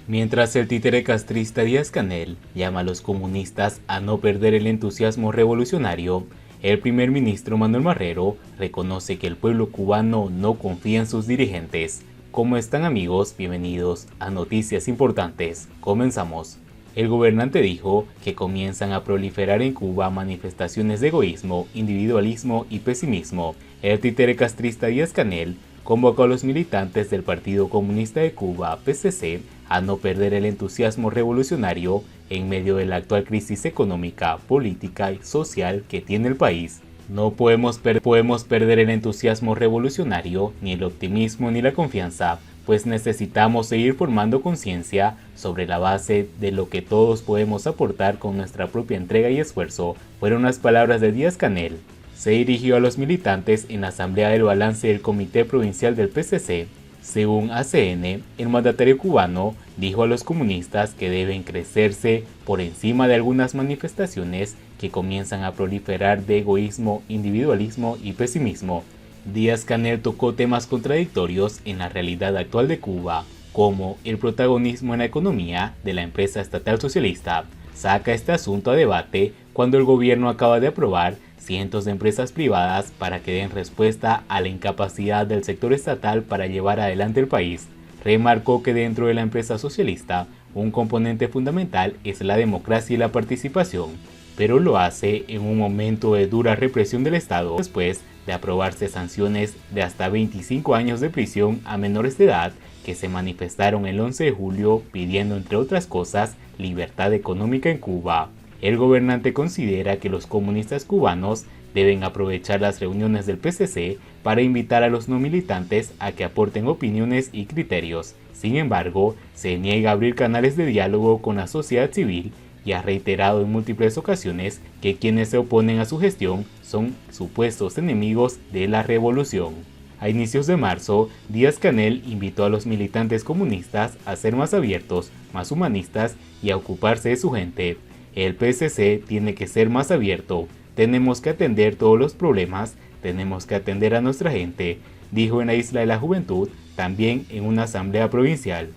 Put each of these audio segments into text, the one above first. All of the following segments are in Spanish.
Mientras el títere castrista Díaz-Canel llama a los comunistas a no perder el entusiasmo revolucionario, el primer ministro Manuel Marrero reconoce que el pueblo cubano no confía en sus dirigentes. ¿Cómo están, amigos? Bienvenidos a Noticias Importantes. Comenzamos. El gobernante dijo que comienzan a proliferar en Cuba manifestaciones de egoísmo, individualismo y pesimismo. El títere castrista Díaz-Canel convocó a los militantes del Partido Comunista de Cuba, PCC, a no perder el entusiasmo revolucionario en medio de la actual crisis económica, política y social que tiene el país. No podemos perder el entusiasmo revolucionario, ni el optimismo ni la confianza, pues necesitamos seguir formando conciencia sobre la base de lo que todos podemos aportar con nuestra propia entrega y esfuerzo, fueron las palabras de Díaz-Canel. Se dirigió a los militantes en la asamblea del balance del Comité Provincial del PCC. Según ACN, el mandatario cubano dijo a los comunistas que deben crecerse por encima de algunas manifestaciones que comienzan a proliferar de egoísmo, individualismo y pesimismo. Díaz-Canel tocó temas contradictorios en la realidad actual de Cuba, como el protagonismo en la economía de la empresa estatal socialista. Saca este asunto a debate cuando el gobierno acaba de aprobar cientos de empresas privadas para que den respuesta a la incapacidad del sector estatal para llevar adelante el país. Remarcó que dentro de la empresa socialista, un componente fundamental es la democracia y la participación, pero lo hace en un momento de dura represión del Estado, después de aprobarse sanciones de hasta 25 años de prisión a menores de edad que se manifestaron el 11 de julio pidiendo, entre otras cosas, libertad económica en Cuba. El gobernante considera que los comunistas cubanos deben aprovechar las reuniones del PCC para invitar a los no militantes a que aporten opiniones y criterios. Sin embargo, se niega a abrir canales de diálogo con la sociedad civil y ha reiterado en múltiples ocasiones que quienes se oponen a su gestión son supuestos enemigos de la revolución. A inicios de marzo, Díaz-Canel invitó a los militantes comunistas a ser más abiertos, más humanistas y a ocuparse de su gente. El PCC tiene que ser más abierto, tenemos que atender todos los problemas, tenemos que atender a nuestra gente, dijo en la Isla de la Juventud, también en una asamblea provincial.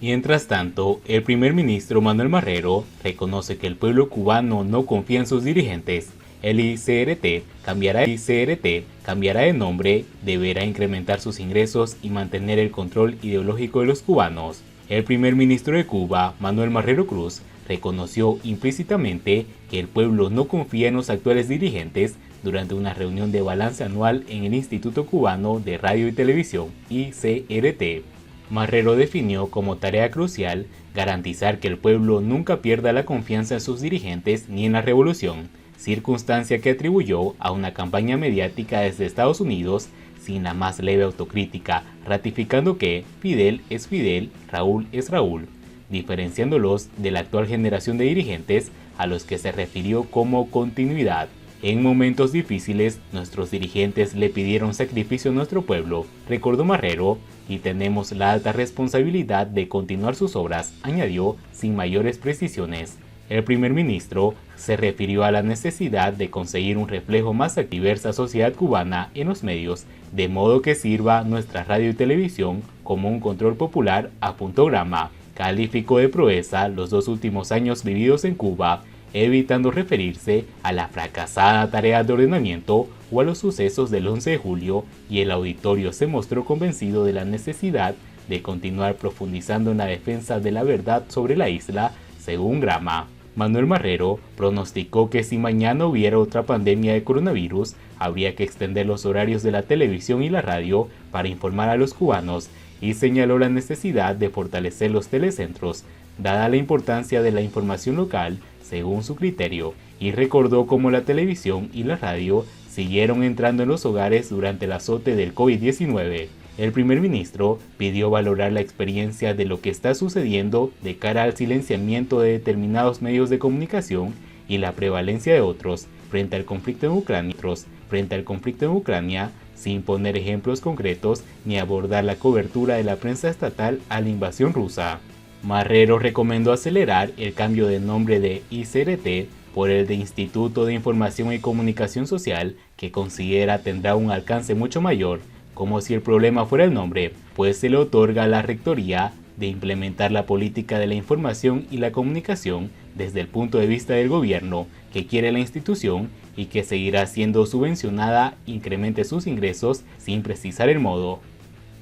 Mientras tanto, el primer ministro Manuel Marrero reconoce que el pueblo cubano no confía en sus dirigentes. El ICRT cambiará de nombre, deberá incrementar sus ingresos y mantener el control ideológico de los cubanos. El primer ministro de Cuba, Manuel Marrero Cruz, reconoció implícitamente que el pueblo no confía en los actuales dirigentes durante una reunión de balance anual en el Instituto Cubano de Radio y Televisión, ICRT. Marrero definió como tarea crucial garantizar que el pueblo nunca pierda la confianza en sus dirigentes ni en la revolución, circunstancia que atribuyó a una campaña mediática desde Estados Unidos sin la más leve autocrítica, ratificando que Fidel es Fidel, Raúl es Raúl, diferenciándolos de la actual generación de dirigentes a los que se refirió como continuidad. En momentos difíciles, nuestros dirigentes le pidieron sacrificio a nuestro pueblo, recordó Marrero, y tenemos la alta responsabilidad de continuar sus obras, añadió sin mayores precisiones. El primer ministro se refirió a la necesidad de conseguir un reflejo más de la diversa sociedad cubana en los medios, de modo que sirva nuestra radio y televisión como un control popular a puntograma. Calificó de proeza los 2 últimos años vividos en Cuba, evitando referirse a la fracasada tarea de ordenamiento o a los sucesos del 11 de julio, y el auditorio se mostró convencido de la necesidad de continuar profundizando en la defensa de la verdad sobre la isla, según Grama. Manuel Marrero pronosticó que si mañana hubiera otra pandemia de coronavirus, habría que extender los horarios de la televisión y la radio para informar a los cubanos, y señaló la necesidad de fortalecer los telecentros, dada la importancia de la información local, según su criterio, y recordó cómo la televisión y la radio siguieron entrando en los hogares durante el azote del COVID-19. El primer ministro pidió valorar la experiencia de lo que está sucediendo de cara al silenciamiento de determinados medios de comunicación y la prevalencia de otros frente al conflicto en Ucrania, sin poner ejemplos concretos ni abordar la cobertura de la prensa estatal a la invasión rusa. Marrero recomendó acelerar el cambio de nombre de ICRT por el de Instituto de Información y Comunicación Social, que considera tendrá un alcance mucho mayor, como si el problema fuera el nombre, pues se le otorga la rectoría de implementar la política de la información y la comunicación desde el punto de vista del gobierno que quiere la institución y que seguirá siendo subvencionada, incremente sus ingresos sin precisar el modo.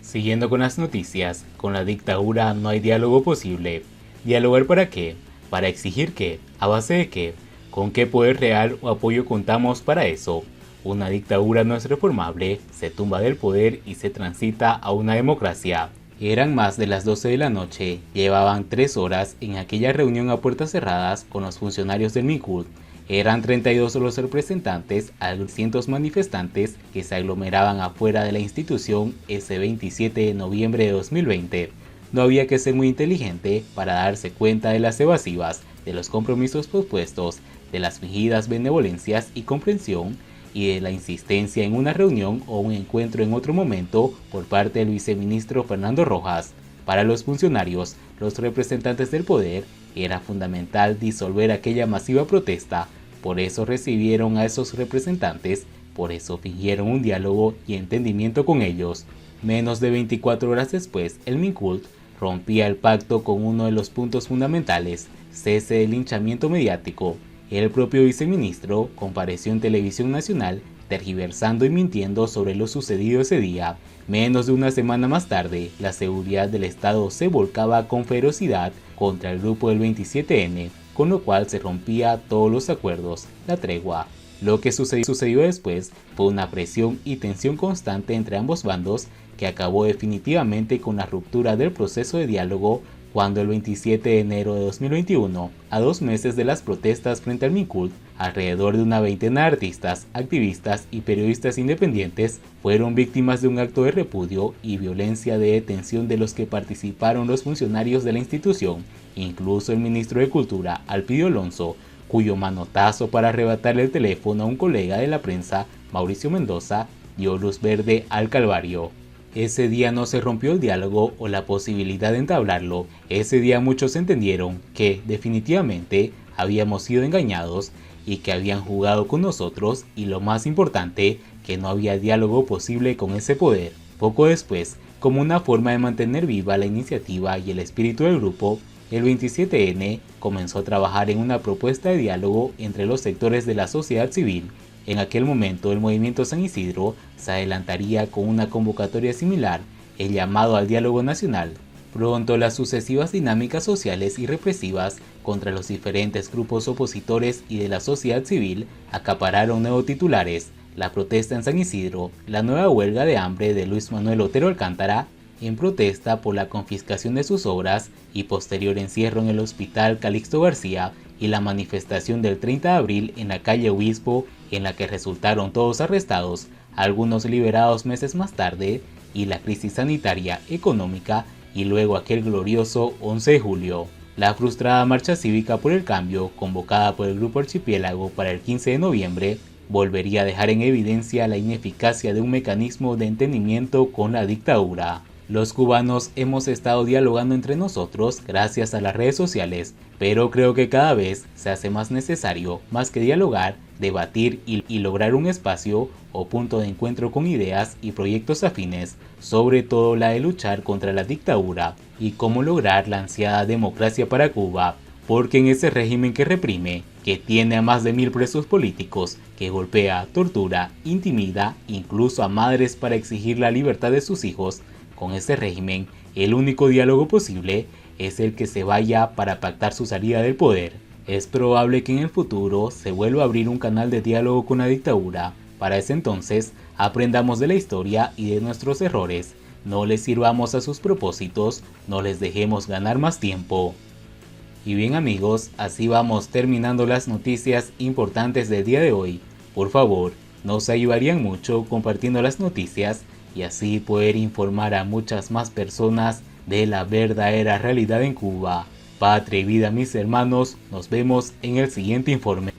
Siguiendo con las noticias, con la dictadura no hay diálogo posible. ¿Dialogar para qué? ¿Para exigir qué? ¿A base de qué? ¿Con qué poder real o apoyo contamos para eso? Una dictadura no es reformable, se tumba del poder y se transita a una democracia. Eran más de las 12 de la noche, llevaban 3 horas en aquella reunión a puertas cerradas con los funcionarios del Mincut. Eran 32 los representantes a los cientos manifestantes que se aglomeraban afuera de la institución ese 27 de noviembre de 2020. No había que ser muy inteligente para darse cuenta de las evasivas, de los compromisos propuestos, de las fingidas benevolencias y comprensión, y de la insistencia en una reunión o un encuentro en otro momento por parte del viceministro Fernando Rojas. Para los funcionarios, los representantes del poder, era fundamental disolver aquella masiva protesta, por eso recibieron a esos representantes, por eso fingieron un diálogo y entendimiento con ellos. Menos de 24 horas después, el Minkult rompía el pacto con uno de los puntos fundamentales, cese del linchamiento mediático. El propio viceministro compareció en Televisión Nacional tergiversando y mintiendo sobre lo sucedido ese día. Menos de una semana más tarde, la seguridad del Estado se volcaba con ferocidad contra el grupo del 27N, con lo cual se rompía todos los acuerdos, la tregua. Lo que sucedió después fue una presión y tensión constante entre ambos bandos que acabó definitivamente con la ruptura del proceso de diálogo cuando el 27 de enero de 2021, a 2 meses de las protestas frente al Minkult, alrededor de una veintena de artistas, activistas y periodistas independientes fueron víctimas de un acto de repudio y violencia de detención de los que participaron los funcionarios de la institución, incluso el ministro de Cultura, Alpidio Alonso, cuyo manotazo para arrebatarle el teléfono a un colega de la prensa, Mauricio Mendoza, dio luz verde al calvario. Ese día no se rompió el diálogo o la posibilidad de entablarlo. Ese día muchos entendieron que, definitivamente, habíamos sido engañados y que habían jugado con nosotros y, lo más importante, que no había diálogo posible con ese poder. Poco después, como una forma de mantener viva la iniciativa y el espíritu del grupo, el 27N comenzó a trabajar en una propuesta de diálogo entre los sectores de la sociedad civil. En aquel momento el movimiento San Isidro se adelantaría con una convocatoria similar, el llamado al diálogo nacional. Pronto las sucesivas dinámicas sociales y represivas contra los diferentes grupos opositores y de la sociedad civil acapararon nuevos titulares: la protesta en San Isidro, la nueva huelga de hambre de Luis Manuel Otero Alcántara, en protesta por la confiscación de sus obras y posterior encierro en el Hospital Calixto García, y la manifestación del 30 de abril en la calle Obispo, en la que resultaron todos arrestados, algunos liberados meses más tarde, y la crisis sanitaria, económica, y luego aquel glorioso 11 de julio. La frustrada marcha cívica por el cambio, convocada por el Grupo Archipiélago para el 15 de noviembre, volvería a dejar en evidencia la ineficacia de un mecanismo de entendimiento con la dictadura. Los cubanos hemos estado dialogando entre nosotros gracias a las redes sociales, pero creo que cada vez se hace más necesario, más que dialogar, debatir y lograr un espacio o punto de encuentro con ideas y proyectos afines, sobre todo la de luchar contra la dictadura y cómo lograr la ansiada democracia para Cuba, porque en ese régimen que reprime, que tiene a más de 1000 presos políticos, que golpea, tortura, intimida, incluso a madres para exigir la libertad de sus hijos, con ese régimen, el único diálogo posible es el que se vaya para pactar su salida del poder. Es probable que en el futuro se vuelva a abrir un canal de diálogo con la dictadura. Para ese entonces, aprendamos de la historia y de nuestros errores. No les sirvamos a sus propósitos, no les dejemos ganar más tiempo. Y bien amigos, así vamos terminando las noticias importantes del día de hoy. Por favor, nos ayudarían mucho compartiendo las noticias y así poder informar a muchas más personas de la verdadera realidad en Cuba. Patria y vida mis hermanos, nos vemos en el siguiente informe.